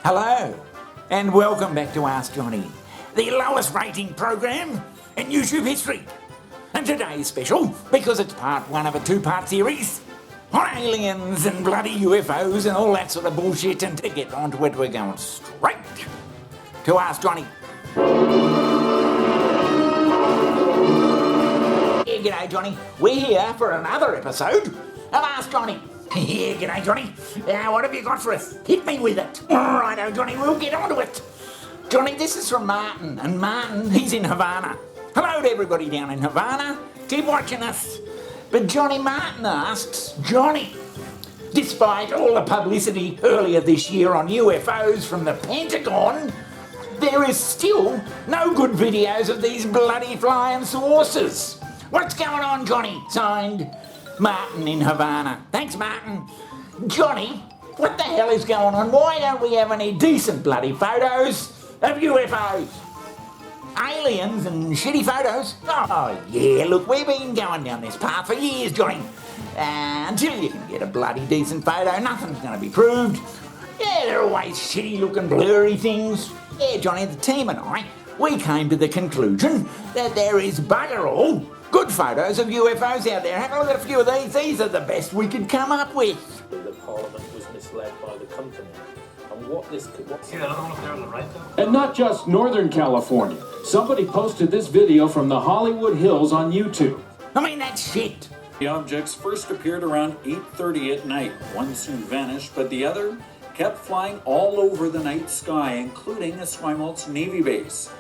Hello, and welcome back to Ask Johnny, the lowest rating program in YouTube history. And today's special because it's part one of a two-part series on aliens and bloody UFOs and all that sort of bullshit. And to get onto it, we're going straight to Ask Johnny. Yeah, g'day Johnny. We're here for another episode of Ask Johnny. Yeah, g'day Johnny. What have you got for us? Hit me with it. Righto Johnny, we'll get onto it. Johnny, this is from Martin, and Martin, he's in Havana. Hello to everybody down in Havana. Keep watching us. But Johnny Martin asks, Johnny, despite all the publicity earlier this year on UFOs from the Pentagon, there is still no good videos of these bloody flying saucers. What's going on, Johnny? Signed, Martin in Havana. Thanks, Martin. Johnny, what the hell is going on? Why don't we have any decent bloody photos of UFOs? Aliens and shitty photos? Oh, yeah, look, we've been going down this path for years, Johnny. Until you can get a bloody decent photo, nothing's going to be proved. Yeah, they're always shitty-looking, blurry things. Yeah, Johnny, the team and I, we came to the conclusion that there is bugger all good photos of UFOs out there. Have a look at a few of these. These are the best we could come up with. The Parliament was misled by the company. And what this could... See that other one up there on the right, though? And not just Northern California. Somebody posted this video from the Hollywood Hills on YouTube. I mean, that's shit. The objects first appeared around 8:30 at night. One soon vanished, but the other kept flying all over the night sky, including Esquimalt Navy base.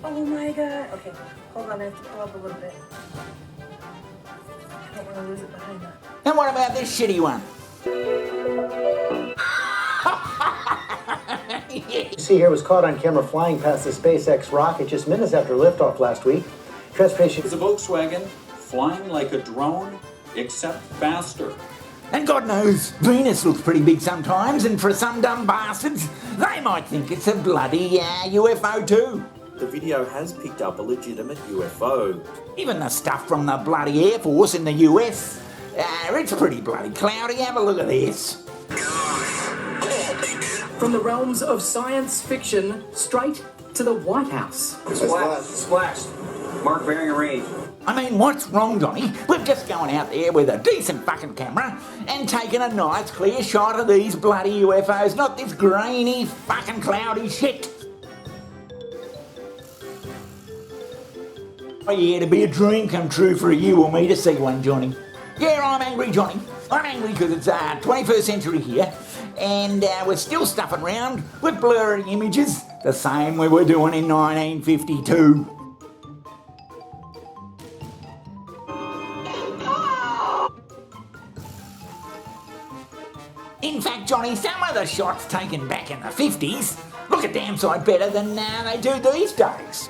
Oh my god. Okay, hold on, I have to pull up a little bit. I don't want to lose it behind that. And what about this shitty one? You see here was caught on camera flying past the SpaceX rocket just minutes after liftoff last week. Transportation. It's a Volkswagen flying like a drone, except faster. And God knows, Venus looks pretty big sometimes, and for some dumb bastards, they might think it's a bloody UFO too. The video has picked up a legitimate UFO. Even the stuff from the bloody Air Force in the US, it's pretty bloody cloudy. Have a look at this. From the realms of science fiction, straight to the White House. Splash. Mark bearing range. I mean, what's wrong, Johnny? We've just gone out there with a decent fucking camera and taken a nice clear shot of these bloody UFOs, not this grainy fucking cloudy shit. Oh yeah, it'd be a dream come true for you or me to see one, Johnny. Yeah, I'm angry, Johnny. I'm angry because it's 21st century here, and we're still stuffing around with blurry images, the same we were doing in 1952. In fact, Johnny, some of the shots taken back in the 50s look a damn sight better than they do these days.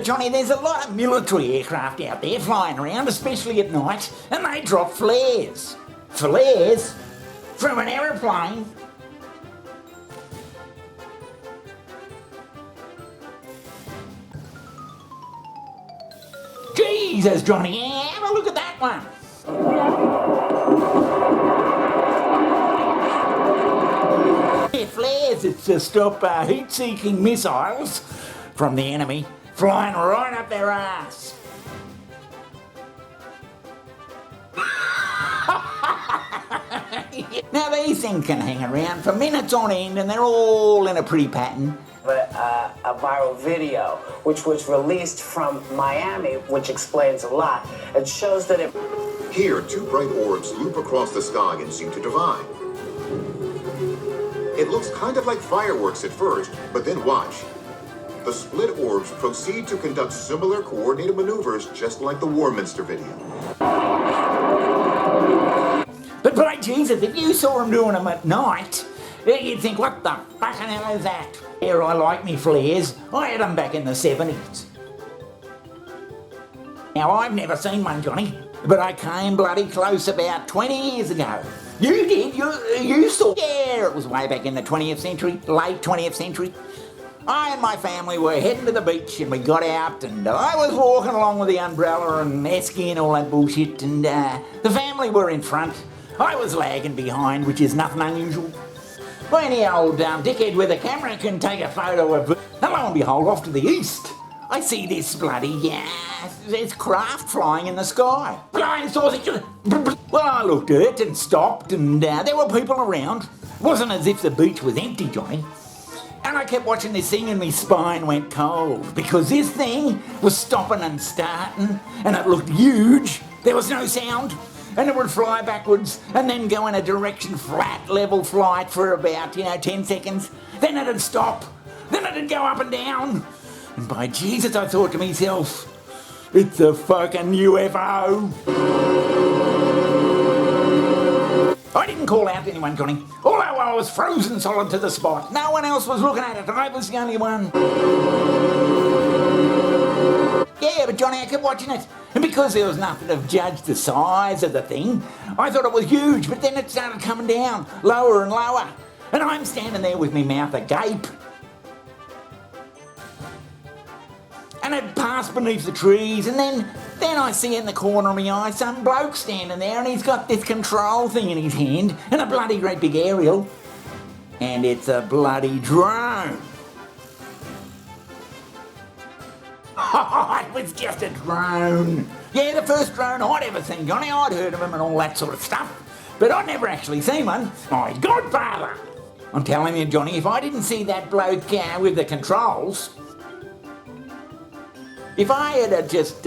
Johnny, there's a lot of military aircraft out there flying around, especially at night, and they drop flares. Flares? From an aeroplane? Jesus, Johnny, have a look at that one. Yeah, flares, it's to stop heat-seeking missiles from the enemy flying right up their ass. Now these things can hang around for minutes on end and they're all in a pretty pattern. A viral video which was released from Miami, which explains a lot. It shows that it... Here, two bright orbs loop across the sky and seem to divide. It looks kind of like fireworks at first, but then watch. The split orbs proceed to conduct similar coordinated maneuvers just like the Warminster video. But by Jesus, if you saw them doing them at night, you'd think, what the fucking hell is that? Yeah, I like me flares. I had them back in the 70s. Now, I've never seen one, Johnny, but I came bloody close about 20 years ago. You did? You saw? Yeah, it was way back in the 20th century, late 20th century. I and my family were heading to the beach and we got out and I was walking along with the umbrella and esky and all that bullshit and the family were in front. I was lagging behind, which is nothing unusual. Well, any old dickhead with a camera can take a photo of it. And lo and behold, off to the east, I see this bloody, there's craft flying in the sky. Flying sausage. Well, I looked at it and stopped and there were people around. It wasn't as if the beach was empty, Johnny. And I kept watching this thing and my spine went cold because this thing was stopping and starting and it looked huge. There was no sound. And it would fly backwards and then go in a direction, flat level flight for about, 10 seconds. Then it'd stop. Then it'd go up and down. And by Jesus, I thought to myself, it's a fucking UFO. I didn't call out to anyone, Johnny. Although I was frozen solid to the spot. No one else was looking at it. I was the only one. Yeah, but Johnny, I kept watching it. And because there was nothing to judge the size of the thing, I thought it was huge, but then it started coming down, lower and lower. And I'm standing there with my mouth agape. And it passed beneath the trees, and then I see in the corner of my eye some bloke standing there, and he's got this control thing in his hand, and a bloody great big aerial. And it's a bloody drone. It was just a drone. Yeah, the first drone I'd ever seen, Johnny. I'd heard of them and all that sort of stuff, but I'd never actually seen one. My godfather! I'm telling you, Johnny, if I didn't see that bloke with the controls, if I had just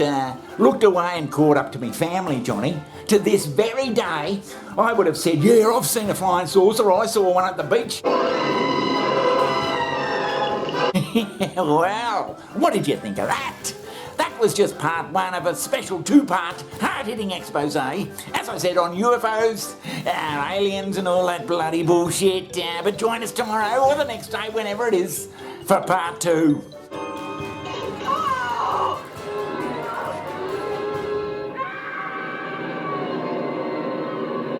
looked away and caught up to me family, Johnny, to this very day, I would have said, yeah, I've seen a flying saucer. I saw one at the beach. Well, what did you think of that? That was just part one of a special two-part, hard-hitting expose, as I said, on UFOs, aliens and all that bloody bullshit. But join us tomorrow or the next day, whenever it is, for part two.